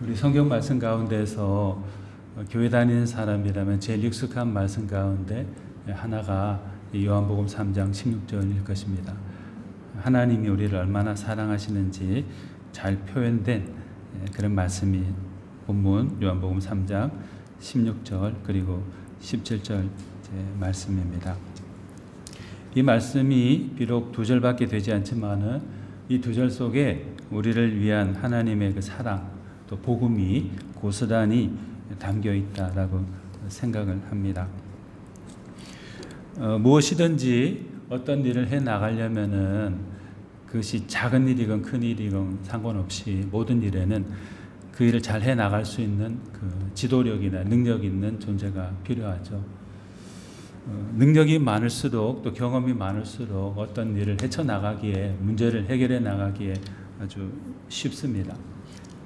우리 성경 말씀 가운데서 교회 다니는 사람이라면 제일 익숙한 말씀 가운데 하나가 요한복음 3장 16절일 것입니다. 하나님이 우리를 얼마나 사랑하시는지 잘 표현된 그런 말씀이 본문 요한복음 3장 16절 그리고 17절 말씀입니다. 이 말씀이 비록 두 절밖에 되지 않지만은 이 두 절 속에 우리를 위한 하나님의 그 사랑 또 복음이 고스란히 담겨 있다라고 생각을 합니다. 무엇이든지 어떤 일을 해 나가려면은 그것이 작은 일이건 큰 일이건 상관없이 모든 일에는 그 일을 잘 해 나갈 수 있는 그 지도력이나 능력 있는 존재가 필요하죠. 능력이 많을수록 또 경험이 많을수록 어떤 일을 헤쳐나가기에 문제를 해결해 나가기에 아주 쉽습니다.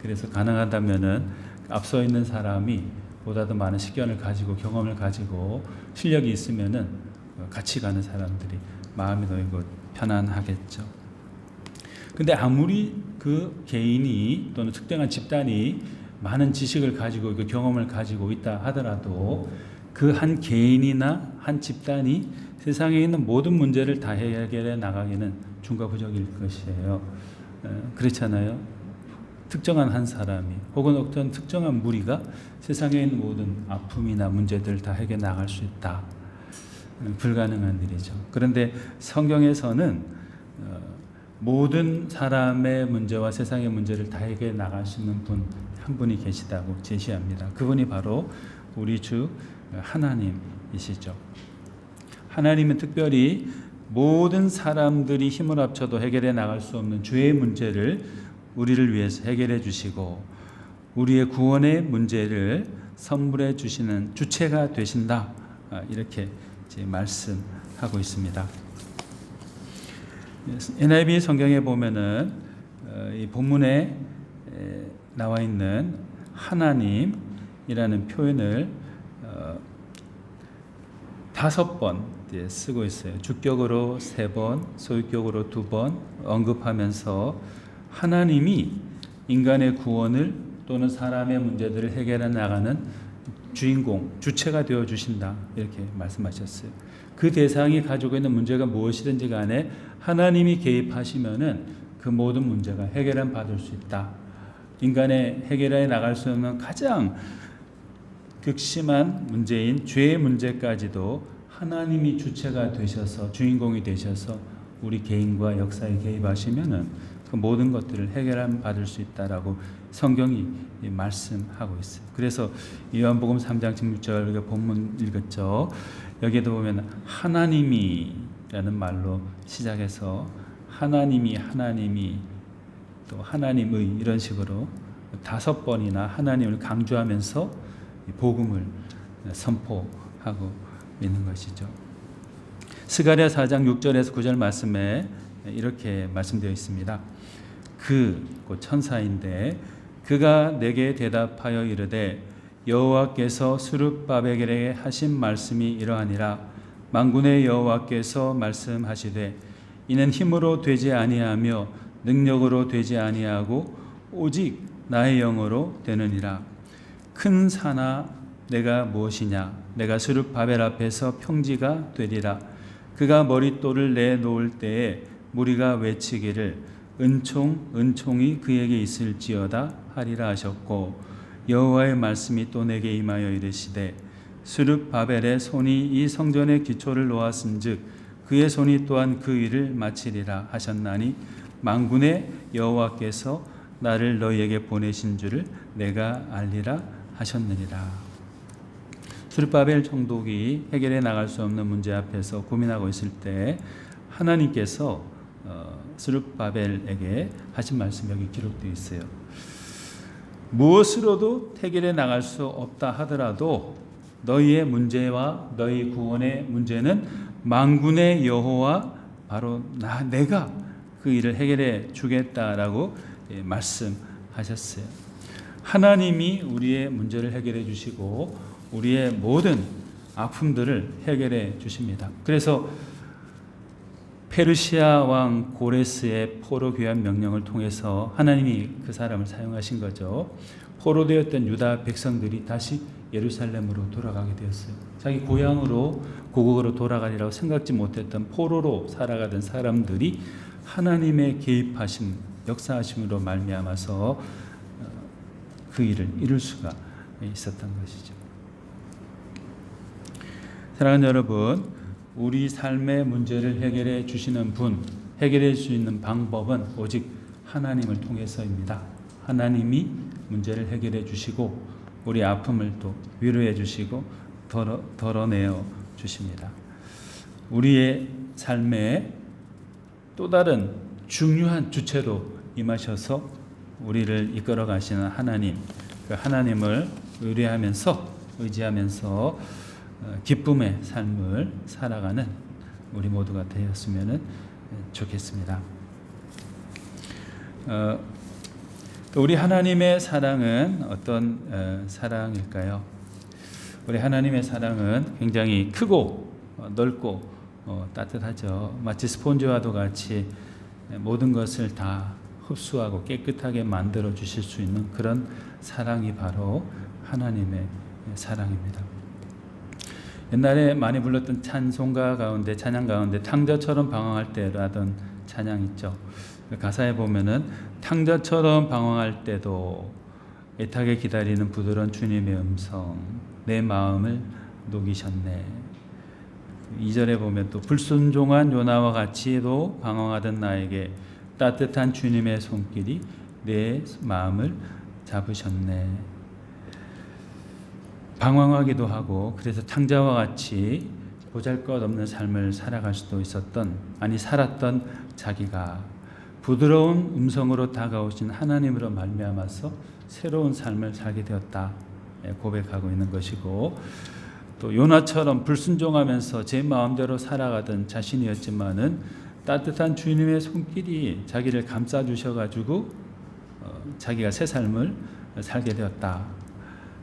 그래서 가능하다면은 앞서 있는 사람이 보다 더 많은 식견을 가지고 경험을 가지고 실력이 있으면은 같이 가는 사람들이 마음이 놓이고 편안하겠죠. 근데 아무리 그 개인이 또는 특정한 집단이 많은 지식을 가지고 그 경험을 가지고 있다 하더라도 그 한 개인이나 한 집단이 세상에 있는 모든 문제를 다 해결해 나가기는 중과부족일 것이에요. 그렇잖아요. 특정한 한 사람이 혹은 어떤 특정한 무리가 세상에 있는 모든 아픔이나 문제들을 다 해결해 나갈 수 있다. 불가능한 일이죠. 그런데 성경에서는 모든 사람의 문제와 세상의 문제를 다 해결해 나갈 수 있는 분 한 분이 계시다고 제시합니다. 그분이 바로 우리 주 하나님이시죠. 하나님은 특별히 모든 사람들이 힘을 합쳐도 해결해 나갈 수 없는 죄의 문제를 우리를 위해서 해결해 주시고 우리의 구원의 문제를 선물해 주시는 주체가 되신다. 이렇게 이제 말씀하고 있습니다. NIV 성경에 보면은 이 본문에 나와 있는 하나님이라는 표현을 5번 쓰고 있어요. 주격으로 3번, 소유격으로 2번 언급하면서 하나님이 인간의 구원을 또는 사람의 문제들을 해결해 나가는 주인공, 주체가 되어 주신다. 이렇게 말씀하셨어요. 그 대상이 가지고 있는 문제가 무엇이든지 간에 하나님이 개입하시면은 그 모든 문제가 해결을 받을 수 있다. 인간의 해결해 나갈 수 없는 가장 극심한 문제인 죄의 문제까지도 하나님이 주체가 되셔서 주인공이 되셔서 우리 개인과 역사에 개입하시면은 그 모든 것들을 해결함 받을 수 있다라고 성경이 말씀하고 있어요. 그래서 요한복음 3장 16절 본문 읽었죠. 여기에도 보면 하나님이라는 말로 시작해서 하나님이 또 하나님의 이런 식으로 5번이나 하나님을 강조하면서 복음을 선포하고 있는 것이죠. 스가랴 4장 6절에서 9절 말씀에 이렇게 말씀되어 있습니다. 곧 천사인데 그가 내게 대답하여 이르되 여호와께서 스룹바벨에게 하신 말씀이 이러하니라. 만군의 여호와께서 말씀하시되 이는 힘으로 되지 아니하며 능력으로 되지 아니하고 오직 나의 영으로 되느니라. 큰 산아 내가 무엇이냐? 내가 스룹바벨 앞에서 평지가 되리라. 그가 머릿돌을 내놓을 때에 무리가 외치기를 은총이 그에게 있을지어다 하리라 하셨고 여호와의 말씀이 또 내게 임하여 이르시되 스룹바벨의 손이 이 성전의 기초를 놓았은즉 그의 손이 또한 그 일을 마치리라 하셨나니 만군의 여호와께서 나를 너희에게 보내신 줄을 내가 알리라 하셨느니라. 스룹바벨 총독이 해결해 나갈 수 없는 문제 앞에서 고민하고 있을 때 하나님께서 스룹바벨에게 하신 말씀이 여기 기록되어 있어요. 무엇으로도 해결해 나갈 수 없다 하더라도 너희의 문제와 너희 구원의 문제는 만군의 여호와 바로 내가 그 일을 해결해 주겠다라고 말씀하셨어요. 하나님이 우리의 문제를 해결해 주시고 우리의 모든 아픔들을 해결해 주십니다. 그래서 페르시아 왕 고레스의 포로 귀환 명령을 통해서 하나님이 그 사람을 사용하신 거죠. 포로되었던 유다 백성들이 다시 예루살렘으로 돌아가게 되었어요. 자기 고향으로 고국으로 돌아가리라고 생각지 못했던 포로로 살아가던 사람들이 하나님의 개입하심, 역사하심으로 말미암아서 그 일을 이룰 수가 있었던 것이죠. 사랑하는 여러분, 우리 삶의 문제를 해결해 주시는 분, 해결해 줄 수 있는 방법은 오직 하나님을 통해서입니다. 하나님이 문제를 해결해 주시고 우리 아픔을 또 위로해 주시고 덜어내어 주십니다. 우리의 삶에 또 다른 중요한 주체로 임하셔서 우리를 이끌어 가시는 하나님, 그 하나님을 의지하면서 기쁨의 삶을 살아가는 우리 모두가 되었으면 좋겠습니다. 또 우리 하나님의 사랑은 어떤 사랑일까요? 우리 하나님의 사랑은 굉장히 크고 넓고 따뜻하죠. 마치 스폰지와도 같이 모든 것을 다 흡수하고 깨끗하게 만들어 주실 수 있는 그런 사랑이 바로 하나님의 사랑입니다. 옛날에 많이 불렀던 찬양 가운데 탕자처럼 방황할 때라던 찬양 있죠. 가사에 보면은 탕자처럼 방황할 때도 애타게 기다리는 부드러운 주님의 음성, 내 마음을 녹이셨네. 2절에 보면 또 불순종한 요나와 같이도 방황하던 나에게 따뜻한 주님의 손길이 내 마음을 잡으셨네. 방황하기도 하고 그래서 탕자와 같이 보잘것없는 삶을 살아갈 수도 살았던 자기가 부드러운 음성으로 다가오신 하나님으로 말미암아서 새로운 삶을 살게 되었다 고백하고 있는 것이고, 또 요나처럼 불순종하면서 제 마음대로 살아가던 자신이었지만은 따뜻한 주님의 손길이 자기를 감싸 주셔가지고 자기가 새 삶을 살게 되었다.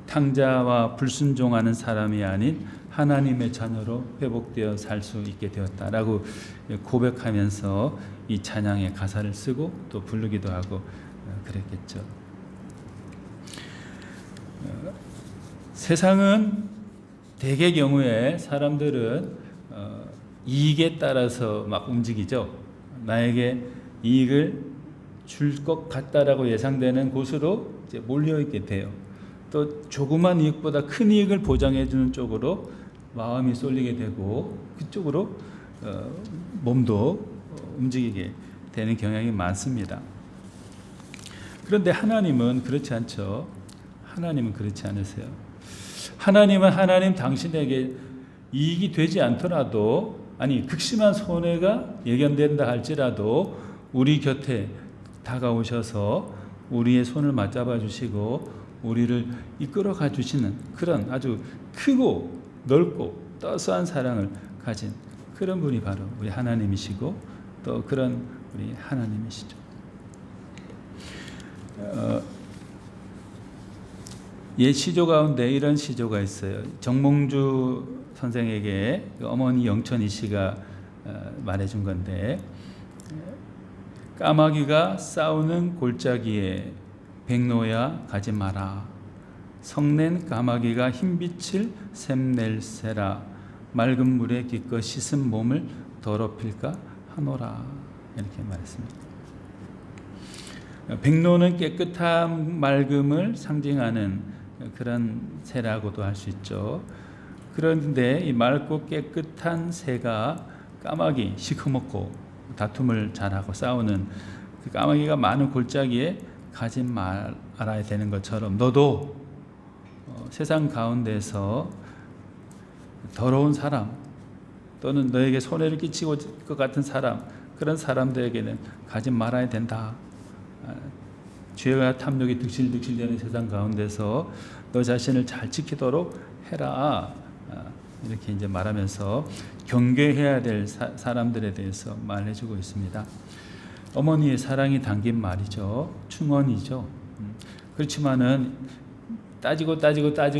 탕자와 불순종하는 사람이 아닌 하나님의 자녀로 회복되어 살 수 있게 되었다라고 고백하면서 이 찬양의 가사를 쓰고 또 부르기도 하고 그랬겠죠. 세상은 대개 경우에 사람들은 이익에 따라서 막 움직이죠. 나에게 이익을 줄 것 같다라고 예상되는 곳으로 이제 몰려있게 돼요. 또 조그만 이익보다 큰 이익을 보장해 주는 쪽으로 마음이 쏠리게 되고 그쪽으로 몸도 움직이게 되는 경향이 많습니다. 그런데 하나님은 그렇지 않죠. 하나님은 그렇지 않으세요. 하나님은 하나님 당신에게 이익이 되지 않더라도, 극심한 손해가 예견된다 할지라도 우리 곁에 다가오셔서 우리의 손을 맞잡아 주시고 우리를 이끌어 가 주시는 그런 아주 크고 넓고 따스한 사랑을 가진 그런 분이 바로 우리 하나님이시고 또 그런 우리 하나님이시죠. 옛 시조 가운데 이런 시조가 있어요. 정몽주 선생에게 어머니 영천이 씨가 말해준 건데, 까마귀가 싸우는 골짜기에 백로야 가지 마라. 성낸 까마귀가 흰빛을 샘낼세라. 맑은 물에 기껏 씻은 몸을 더럽힐까 하노라. 이렇게 말했습니다. 백로는 깨끗한 맑음을 상징하는 그런 새라고도 할 수 있죠. 그런데 이 맑고 깨끗한 새가 까마귀 시커멓고 다툼을 잘하고 싸우는 그 까마귀가 많은 골짜기에 가지 말아야 되는 것처럼 너도 세상 가운데서 더러운 사람 또는 너에게 손해를 끼치고 것 같은 사람, 그런 사람들에게는 가지 말아야 된다. 죄와 탐욕이 득실득실되는 세상 가운데서 너 자신을 잘 지키도록 해라. 이렇게 이제 말하면서 경계해야 될 사람들에 대해서 말해주고 있습니다. 어머니의 사랑이 담긴 말이죠. 충언이죠. 그렇지만은 따지고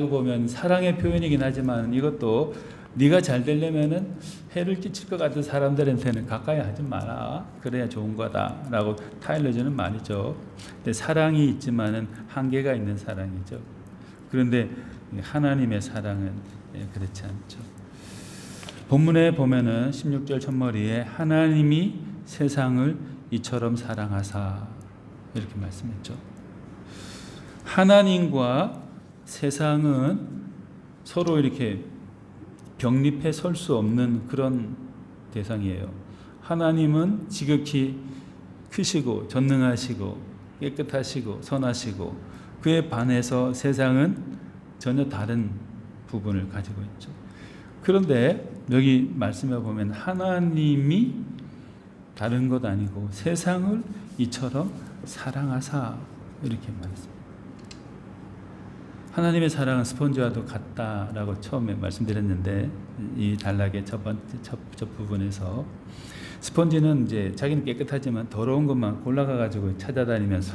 보면 사랑의 표현이긴 하지만 이것도 네가 잘 되려면은 해를 끼칠 것 같은 사람들한테는 가까이 하지 마라. 그래야 좋은 거다라고 타일러주는 말이죠. 근데 사랑이 있지만은 한계가 있는 사랑이죠. 그런데 하나님의 사랑은 그렇지 않죠. 본문에 보면은 16절 첫머리에 하나님이 세상을 이처럼 사랑하사 이렇게 말씀했죠. 하나님과 세상은 서로 이렇게 병립해 설 수 없는 그런 대상이에요. 하나님은 지극히 크시고 전능하시고 깨끗하시고 선하시고, 그에 반해서 세상은 전혀 다른 부분을 가지고 있죠. 그런데 여기 말씀에 보면 하나님이 다른 것 아니고 세상을 이처럼 사랑하사 이렇게 말했습니다. 하나님의 사랑은 스펀지와도 같다라고 처음에 말씀드렸는데, 이 단락의 첫 부분에서 스펀지는 이제 자기는 깨끗하지만 더러운 것만 골라가 가지고 찾아다니면서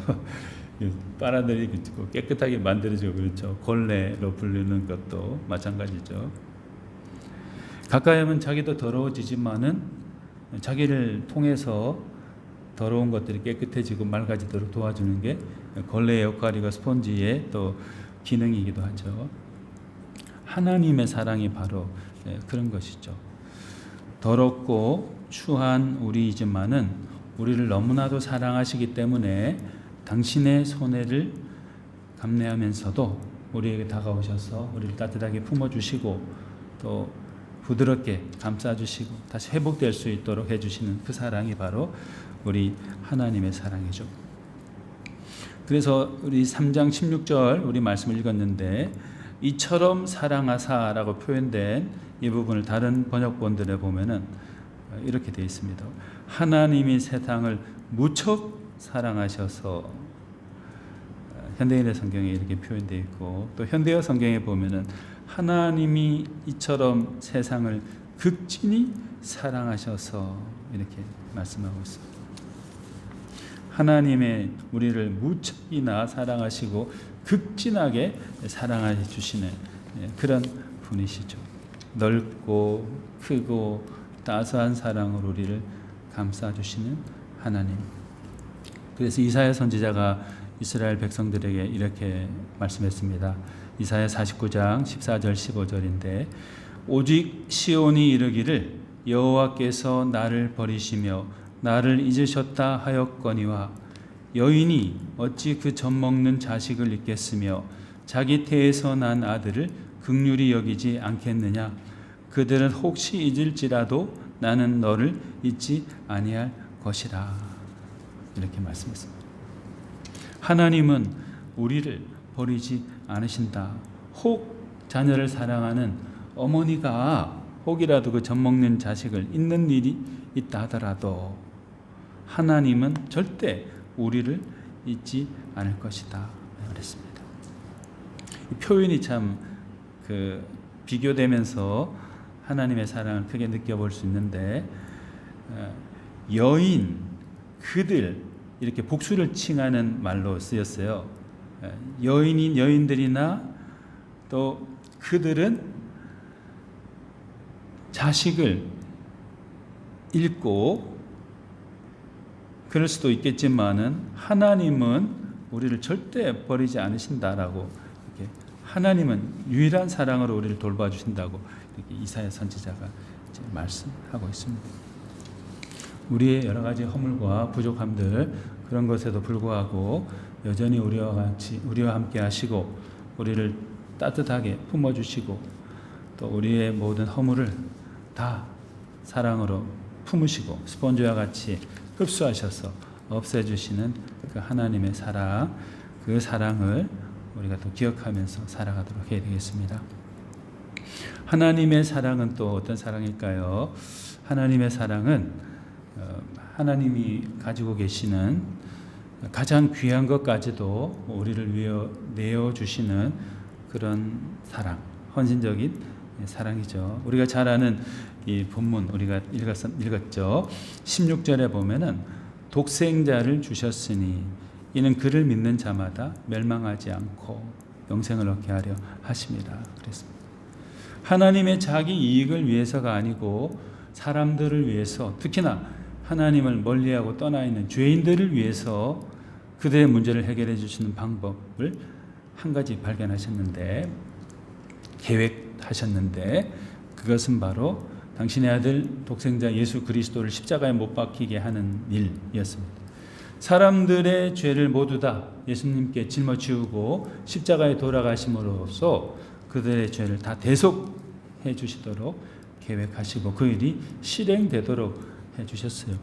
빨아들이고 깨끗하게 만들어주고 그렇죠. 걸레로 부르는 것도 마찬가지죠. 가까이 하면 자기도 더러워지지만은 자기를 통해서 더러운 것들이 깨끗해지고 맑아지도록 도와주는 게 걸레의 역할이고 스펀지의 또 기능이기도 하죠. 하나님의 사랑이 바로 그런 것이죠. 더럽고 추한 우리이지만은 우리를 너무나도 사랑하시기 때문에 당신의 손해를 감내하면서도 우리에게 다가오셔서 우리를 따뜻하게 품어주시고 또 부드럽게 감싸주시고 다시 회복될 수 있도록 해주시는 그 사랑이 바로 우리 하나님의 사랑이죠. 그래서 우리 3장 16절 우리 말씀을 읽었는데, 이처럼 사랑하사라고 표현된 이 부분을 다른 번역본들에 보면은 이렇게 되어 있습니다. 하나님이 세상을 무척 사랑하셔서, 현대인의 성경에 이렇게 표현되어 있고, 또 현대어 성경에 보면은 하나님이 이처럼 세상을 극진히 사랑하셔서 이렇게 말씀하고 있습니다. 하나님의 우리를 무척이나 사랑하시고 극진하게 사랑해 주시는 그런 분이시죠. 넓고 크고 따스한 사랑으로 우리를 감싸 주시는 하나님. 그래서 이사야 선지자가 이스라엘 백성들에게 이렇게 말씀했습니다. 이사야 49장 14절 15절인데, 오직 시온이 이르기를 여호와께서 나를 버리시며 나를 잊으셨다 하였거니와, 여인이 어찌 그 젖 먹는 자식을 잊겠으며 자기 태에서 난 아들을 긍휼히 여기지 않겠느냐. 그들은 혹시 잊을지라도 나는 너를 잊지 아니할 것이라. 이렇게 말씀했습니다. 하나님은 우리를 버리지 않으신다. 혹 자녀를 사랑하는 어머니가 혹이라도 그 젖 먹는 자식을 잊는 일이 있다 하더라도 하나님은 절대 우리를 잊지 않을 것이다 그랬습니다. 이 표현이 참 비교되면서 하나님의 사랑을 크게 느껴볼 수 있는데, 여인, 그들 이렇게 복수를 칭하는 말로 쓰였어요. 여인인 여인들이나 또 그들은 자식을 잃고 그럴 수도 있겠지만은 하나님은 우리를 절대 버리지 않으신다라고, 이렇게 하나님은 유일한 사랑으로 우리를 돌봐주신다고 이렇게 이사야 선지자가 이제 말씀하고 있습니다. 우리의 여러 가지 허물과 부족함들, 그런 것에도 불구하고 여전히 우리와 함께 하시고 우리를 따뜻하게 품어주시고 또 우리의 모든 허물을 다 사랑으로 품으시고 스펀지와 같이 흡수하셔서 없애주시는 그 하나님의 사랑, 그 사랑을 우리가 또 기억하면서 살아가도록 해야 되겠습니다. 하나님의 사랑은 또 어떤 사랑일까요? 하나님의 사랑은 하나님이 가지고 계시는 가장 귀한 것까지도 우리를 위해 내어주시는 그런 사랑, 헌신적인 사랑이죠. 우리가 잘 아는 이 본문 우리가 읽었죠. 16절에 보면은 독생자를 주셨으니 이는 그를 믿는 자마다 멸망하지 않고 영생을 얻게 하려 하심이라 그랬습니다. 하나님의 자기 이익을 위해서가 아니고 사람들을 위해서, 특히나 하나님을 멀리하고 떠나 있는 죄인들을 위해서 그들의 문제를 해결해 주시는 방법을 한 가지 발견하셨는데, 계획하셨는데, 그것은 바로 당신의 아들 독생자 예수 그리스도를 십자가에 못 박히게 하는 일이었습니다. 사람들의 죄를 모두 다 예수님께 짊어지우고 십자가에 돌아가심으로써 그들의 죄를 다 대속해 주시도록 계획하시고 그 일이 실행되도록 해주셨어요.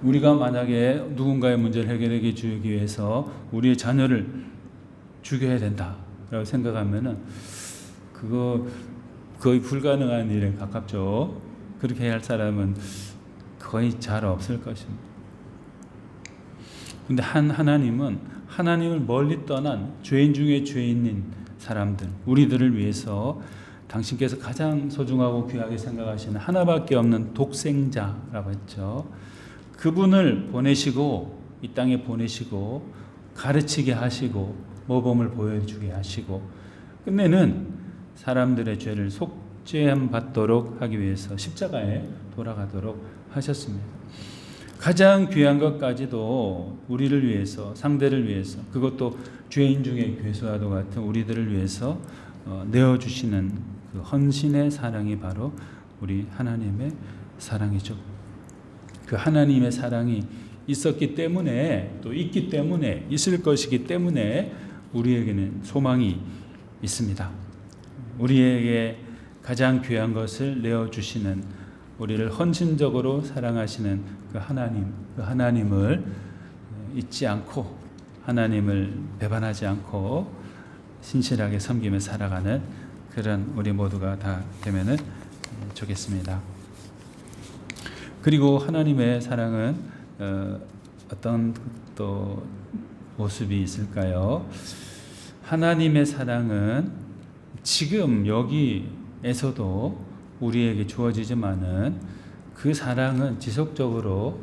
우리가 만약에 누군가의 문제를 해결해 주기 위해서 우리의 자녀를 죽여야 된다라고 생각하면은 그거 거의 불가능한 일에 가깝죠. 그렇게 할 사람은 거의 잘 없을 것입니다. 근데 하나님은 하나님을 멀리 떠난 죄인 중에 죄인인 사람들, 우리들을 위해서 당신께서 가장 소중하고 귀하게 생각하시는 하나밖에 없는 독생자라고 했죠. 그분을 보내시고 이 땅에 보내시고 가르치게 하시고 모범을 보여주게 하시고 끝내는 사람들의 죄를 속죄함 받도록 하기 위해서 십자가에 돌아가도록 하셨습니다. 가장 귀한 것까지도 우리를 위해서, 상대를 위해서, 그것도 죄인 중에 괴수와도 같은 우리들을 위해서 내어주시는 그 헌신의 사랑이 바로 우리 하나님의 사랑이죠. 그 하나님의 사랑이 있었기 때문에, 또 있기 때문에, 있을 것이기 때문에 우리에게는 소망이 있습니다. 우리에게 가장 귀한 것을 내어주시는, 우리를 헌신적으로 사랑하시는 그 하나님을 잊지 않고, 하나님을 배반하지 않고 신실하게 섬기며 살아가는 그런 우리 모두가 다 되면은 좋겠습니다. 그리고 하나님의 사랑은 어떤 또 모습이 있을까요? 하나님의 사랑은 지금 여기에서도 우리에게 주어지지만은 그 사랑은 지속적으로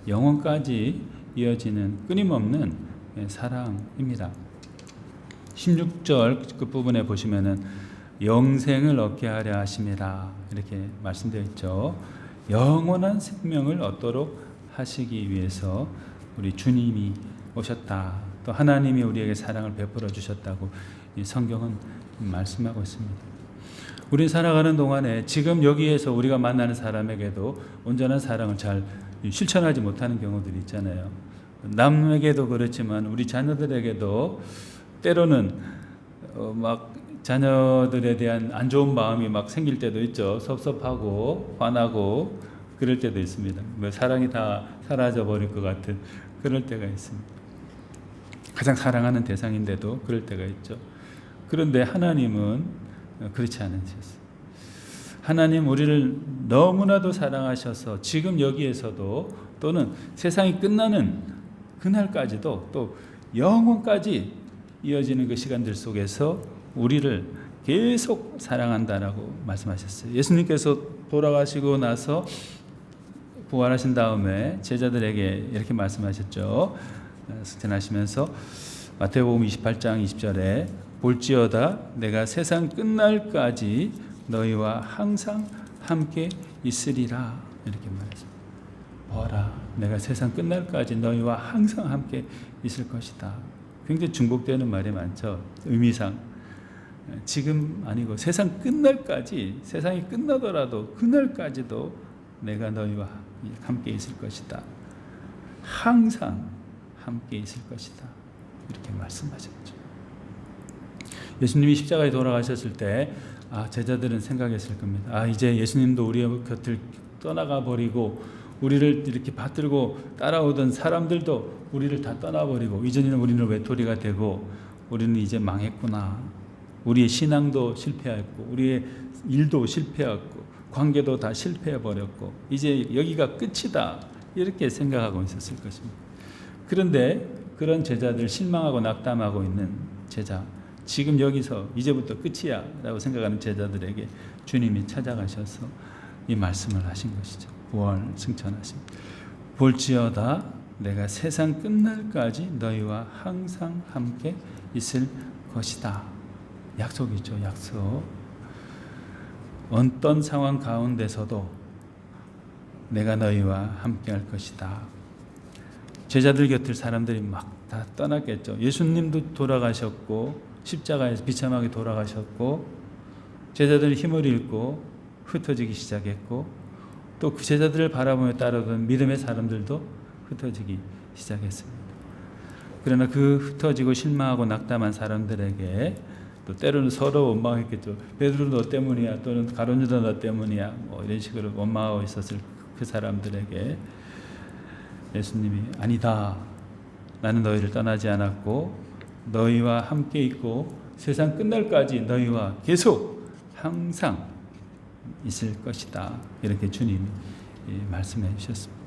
영원까지 이어지는 끊임없는 사랑입니다. 16절 끝부분에 보시면은 영생을 얻게 하려 하심이라 이렇게 말씀되어 있죠. 영원한 생명을 얻도록 하시기 위해서 우리 주님이 오셨다. 또 하나님이 우리에게 사랑을 베풀어 주셨다고 이 성경은 말씀하고 있습니다. 우리 살아가는 동안에 지금 여기에서 우리가 만나는 사람에게도 온전한 사랑을 잘 실천하지 못하는 경우들이 있잖아요. 남에게도 그렇지만 우리 자녀들에게도 때로는 막 자녀들에 대한 안 좋은 마음이 막 생길 때도 있죠. 섭섭하고 화나고 그럴 때도 있습니다. 사랑이 다 사라져 버릴 것 같은 그럴 때가 있습니다. 가장 사랑하는 대상인데도 그럴 때가 있죠. 그런데 하나님은 그렇지 않으셨어요. 하나님 우리를 너무나도 사랑하셔서 지금 여기에서도 또는 세상이 끝나는 그날까지도 또 영원까지 이어지는 그 시간들 속에서 우리를 계속 사랑한다라고 말씀하셨어요. 예수님께서 돌아가시고 나서 부활하신 다음에 제자들에게 이렇게 말씀하셨죠. 지나시면서 마태복음 28장 20절에 볼지어다 내가 세상 끝날까지 너희와 항상 함께 있으리라 이렇게 말했습니다. 보아라 내가 세상 끝날까지 너희와 항상 함께 있을 것이다. 굉장히 중복되는 말이 많죠. 의미상 지금 아니고 세상 끝날까지, 세상이 끝나더라도 그날까지도 내가 너희와 함께 있을 것이다. 항상 함께 있을 것이다. 이렇게 말씀하셨죠. 예수님이 십자가에 돌아가셨을 때 제자들은 생각했을 겁니다. 이제 예수님도 우리의 곁을 떠나가 버리고 우리를 이렇게 받들고 따라오던 사람들도 우리를 다 떠나버리고 이제는 우리는 외톨이가 되고 우리는 이제 망했구나. 우리의 신앙도 실패했고 우리의 일도 실패했고 관계도 다 실패해버렸고 이제 여기가 끝이다 이렇게 생각하고 있었을 것입니다. 그런데 그런 제자들 실망하고 낙담하고 있는 제자 지금 여기서 이제부터 끝이야 라고 생각하는 제자들에게 주님이 찾아가셔서 이 말씀을 하신 것이죠. 부활 승천하십니다. 볼지어다 내가 세상 끝날까지 너희와 항상 함께 있을 것이다. 약속이죠. 약속. 어떤 상황 가운데서도 내가 너희와 함께 할 것이다. 제자들 곁을 사람들이 막 다 떠났겠죠. 예수님도 돌아가셨고 십자가에서 비참하게 돌아가셨고 제자들이 힘을 잃고 흩어지기 시작했고 또 그 제자들을 바라보며 따르던 믿음의 사람들도 흩어지기 시작했습니다. 그러나 그 흩어지고 실망하고 낙담한 사람들에게 또 때로는 서로 원망했겠죠. 베드로 너 때문이야, 또는 가룟 유다 너 때문이야, 뭐 이런 식으로 원망하고 있었을 그 사람들에게 예수님이 아니다. 나는 너희를 떠나지 않았고 너희와 함께 있고 세상 끝날까지 너희와 계속 항상 있을 것이다. 이렇게 주님이 말씀해 주셨습니다.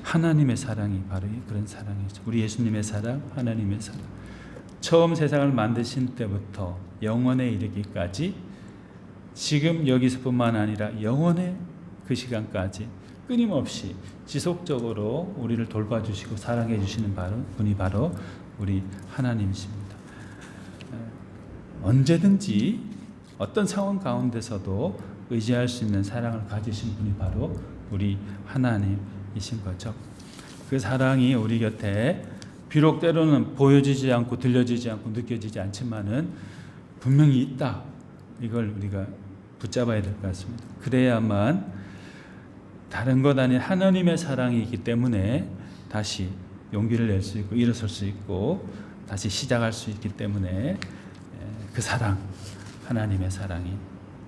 하나님의 사랑이 바로 그런 사랑이죠. 우리 예수님의 사랑, 하나님의 사랑. 처음 세상을 만드신 때부터 영원에 이르기까지 지금 여기서뿐만 아니라 영원의 그 시간까지 끊임없이 지속적으로 우리를 돌봐주시고 사랑해 주시는 분이 바로 우리 하나님이십니다. 언제든지 어떤 상황 가운데서도 의지할 수 있는 사랑을 가지신 분이 바로 우리 하나님이신 거죠. 그 사랑이 우리 곁에 비록 때로는 보여지지 않고 들려지지 않고 느껴지지 않지만은 분명히 있다. 이걸 우리가 붙잡아야 될 것 같습니다. 그래야만 다른 것 아닌 하나님의 사랑이 있기 때문에 다시 용기를 낼 수 있고 일어설 수 있고 다시 시작할 수 있기 때문에 그 사랑, 하나님의 사랑이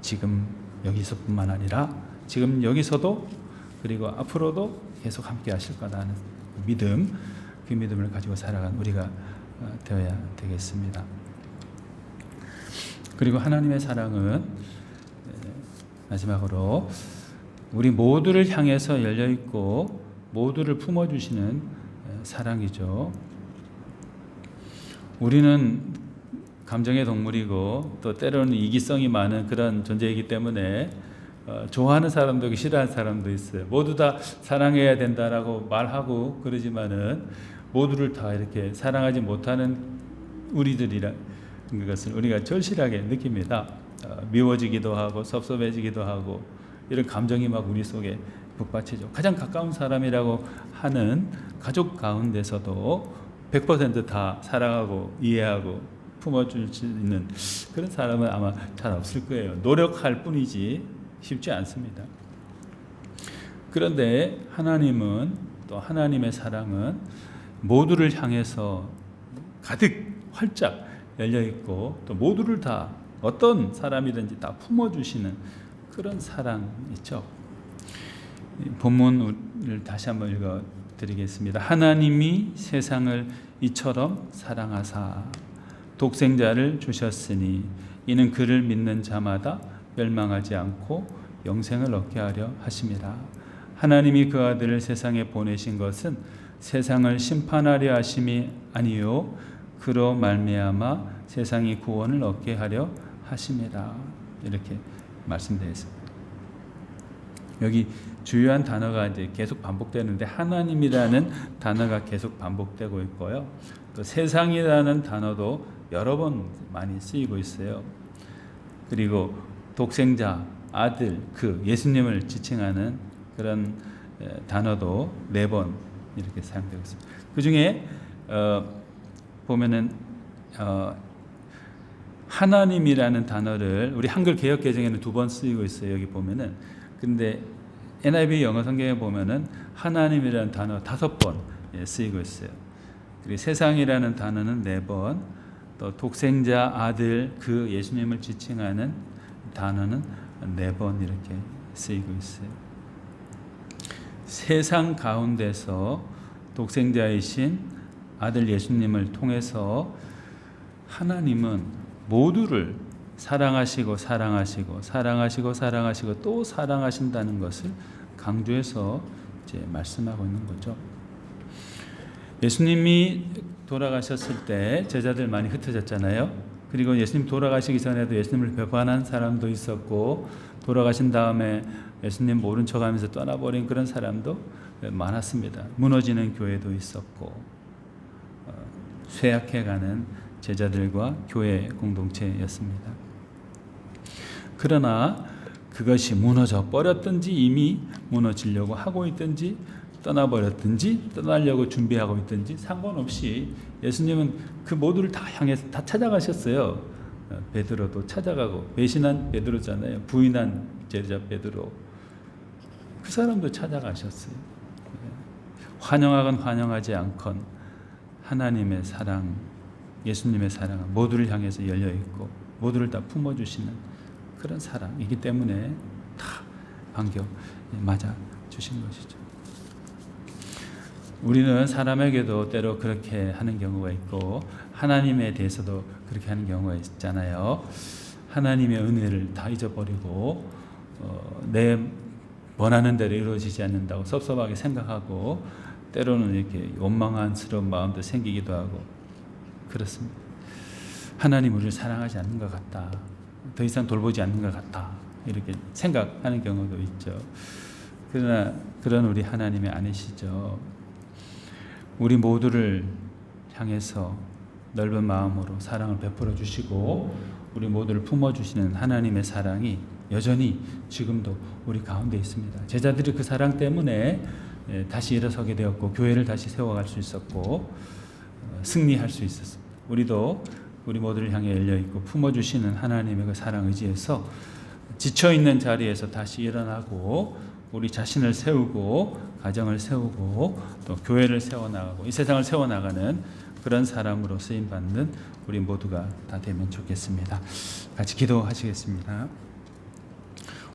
지금 여기서뿐만 아니라 지금 여기서도 그리고 앞으로도 계속 함께 하실 거라는 믿음, 그 믿음을 가지고 살아간 우리가 되어야 되겠습니다. 그리고 하나님의 사랑은 마지막으로 우리 모두를 향해서 열려있고 모두를 품어주시는 사랑이죠. 우리는 감정의 동물이고 또 때로는 이기성이 많은 그런 존재이기 때문에 좋아하는 사람도 있고 싫어하는 사람도 있어요. 모두 다 사랑해야 된다라고 말하고 그러지만은 모두를 다 이렇게 사랑하지 못하는 우리들이라는 것을 우리가 절실하게 느낍니다. 미워지기도 하고 섭섭해지기도 하고 이런 감정이 막 우리 속에 북받치죠. 가장 가까운 사람이라고 하는 가족 가운데서도 100% 다 사랑하고 이해하고 품어줄 수 있는 그런 사람은 아마 잘 없을 거예요. 노력할 뿐이지 쉽지 않습니다. 그런데 하나님은 또 하나님의 사랑은 모두를 향해서 가득 활짝 열려있고 또 모두를 다 어떤 사람이든지 다 품어주시는 그런 사랑이죠. 본문을 다시 한번 읽어드리겠습니다. 하나님이 세상을 이처럼 사랑하사 독생자를 주셨으니 이는 그를 믿는 자마다 멸망하지 않고 영생을 얻게 하려 하심이라. 하나님이 그 아들을 세상에 보내신 것은 세상을 심판하려 하심이 아니요 그로 말미암아 세상이 구원을 얻게 하려 하심이라. 이렇게 말씀되어 있습니다. 여기 주요한 단어가 이제 계속 반복되는데 하나님이라는 단어가 계속 반복되고 있고요. 또 세상이라는 단어도 여러 번 많이 쓰이고 있어요. 그리고 독생자, 아들, 그 예수님을 지칭하는 그런 단어도 4번 이렇게 사용되고 있습니다. 그 중에 보면은 하나님이라는 단어를 우리 한글 개역 개정에는 2번 쓰이고 있어요. 여기 보면은 근데 NIV 영어 성경에 보면은 하나님이라는 단어 5번 쓰이고 있어요. 그리고 세상이라는 단어는 4번, 또 독생자, 아들, 그 예수님을 지칭하는 단어는 4번 이렇게 쓰이고 있어요. 세상 가운데서 독생자이신 아들 예수님을 통해서 하나님은 모두를 사랑하시고 사랑하시고 사랑하시고 사랑하시고 또 사랑하신다는 것을 강조해서 이제 말씀하고 있는 거죠. 예수님이 돌아가셨을 때 제자들 많이 흩어졌잖아요. 그리고 예수님 돌아가시기 전에도 예수님을 배반한 사람도 있었고 돌아가신 다음에 예수님 모른 척하면서 떠나버린 그런 사람도 많았습니다. 무너지는 교회도 있었고 쇠약해가는 제자들과 교회 공동체였습니다. 그러나 그것이 무너져 버렸든지 이미 무너지려고 하고 있든지 떠나버렸든지 떠나려고 준비하고 있든지 상관없이 예수님은 그 모두를 다 향해서 다 찾아가셨어요. 베드로도 찾아가고 배신한 베드로잖아요. 부인한 제자 베드로 그 사람도 찾아가셨어요. 환영하건 환영하지 않건 하나님의 사랑, 예수님의 사랑은 모두를 향해서 열려 있고 모두를 다 품어주시는 그런 사랑이기 때문에 다 반겨 맞아 주신 것이죠. 우리는 사람에게도 때로 그렇게 하는 경우가 있고 하나님에 대해서도 그렇게 하는 경우가 있잖아요. 하나님의 은혜를 다 잊어버리고 내 원하는 대로 이루어지지 않는다고 섭섭하게 생각하고 때로는 이렇게 원망스러운 마음도 생기기도 하고 그렇습니다. 하나님 우리를 사랑하지 않는 것 같다. 더 이상 돌보지 않는 것 같다. 이렇게 생각하는 경우도 있죠. 그러나 그런 우리 하나님이 아니시죠. 우리 모두를 향해서 넓은 마음으로 사랑을 베풀어 주시고 우리 모두를 품어주시는 하나님의 사랑이 여전히 지금도 우리 가운데 있습니다. 제자들이 그 사랑 때문에 다시 일어서게 되었고 교회를 다시 세워갈 수 있었고 승리할 수 있었습니다. 우리도 우리 모두를 향해 열려있고 품어주시는 하나님의 그 사랑 의지에서 지쳐있는 자리에서 다시 일어나고 우리 자신을 세우고 가정을 세우고 또 교회를 세워나가고 이 세상을 세워나가는 그런 사람으로 쓰임받는 우리 모두가 다 되면 좋겠습니다. 같이 기도하시겠습니다.